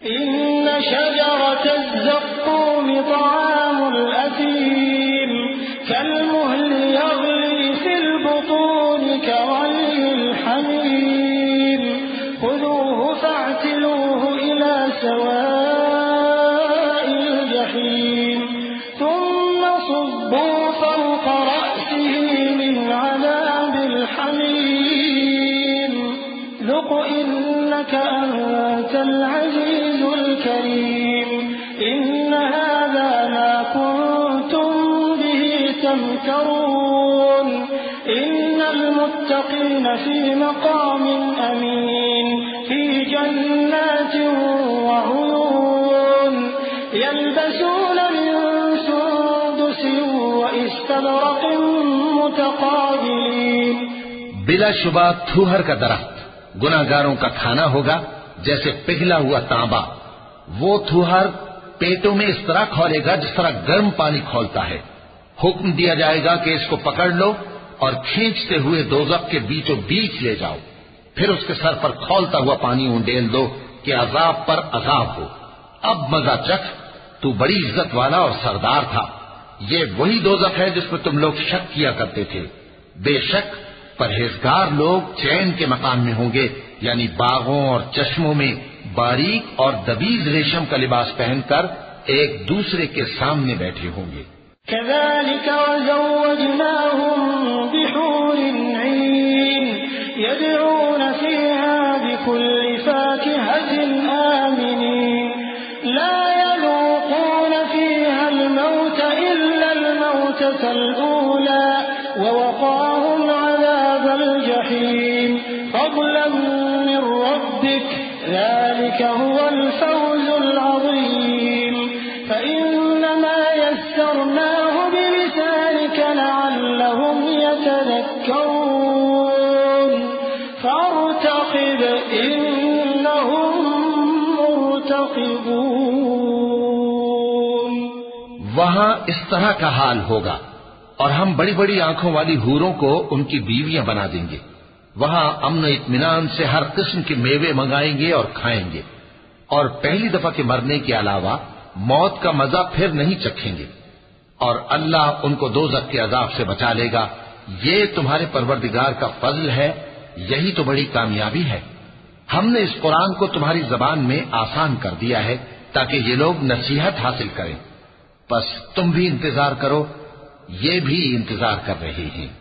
إن شجرة الزقوم طعام الأثيم كالمهل يغلي في البطون كغلي الحميم خذوه فاعتلوه إلى سواء الجحيم ثم صبوا فوق رأسه من عذاب الحميم ذق إنك أنت العزيز الكريم إن هذا ما كنتم به تمترون إن المتقين في مقام أمين في جنات وعيون يلبسون من سندس وإستبرق متقابلين. بلا شبہ تھوہر کا درخت گناہگاروں کا کھانا ہوگا جیسے پگھلا ہوا تانبا. وہ تھوہر پیٹوں میں اس طرح کھولے گا جس طرح گرم پانی کھولتا ہے. حکم دیا جائے گا کہ اس کو پکڑ لو اور کھینچتے ہوئے دوزخ کے بیچوں بیچ لے جاؤ. پھر اس کے سر پر کھولتا ہوا پانی اونڈیل دو کہ عذاب پر عذاب ہو. اب مزہ چکھ، تو بڑی عزت والا اور سردار تھا. یہ وہی دوزخ ہے جس میں تم لوگ شک کیا کرتے تھے. بے شک پرہیزگار لوگ چین کے مقام میں ہوں گے، یعنی باغوں اور چشموں میں باریک اور دبیز ریشم کا لباس پہن کر ایک دوسرے کے سامنے بیٹھے ہوں گے. كذلك وزوجناهم بحور عين يدعون فيها بكل فاكهة آمنين لا يذوقون فيها الموت إلا الموتة الأولى ووقاهم عذاب الجحيم فضلا من ربك ذلك هو الفوز العظيم. فإنما يسرناه بلسانك لعلهم يتذكرون فارتقب إنهم مرتقبون. وہاں اس طرح کا حال ہوگا اور ہم بڑی بڑی آنکھوں والی حوروں کو ان کی بیویاں بنا دیں گے. وہاں امن و اطمینان سے ہر قسم کے میوے منگائیں گے اور کھائیں گے، اور پہلی دفعہ کے مرنے کے علاوہ موت کا مزہ پھر نہیں چکھیں گے، اور اللہ ان کو دوزخ کے عذاب سے بچا لے گا. یہ تمہارے پروردگار کا فضل ہے، یہی تو بڑی کامیابی ہے. ہم نے اس قرآن کو تمہاری زبان میں آسان کر دیا ہے تاکہ یہ لوگ نصیحت حاصل کریں. بس تم بھی انتظار کرو، یہ بھی انتظار کر رہے ہیں.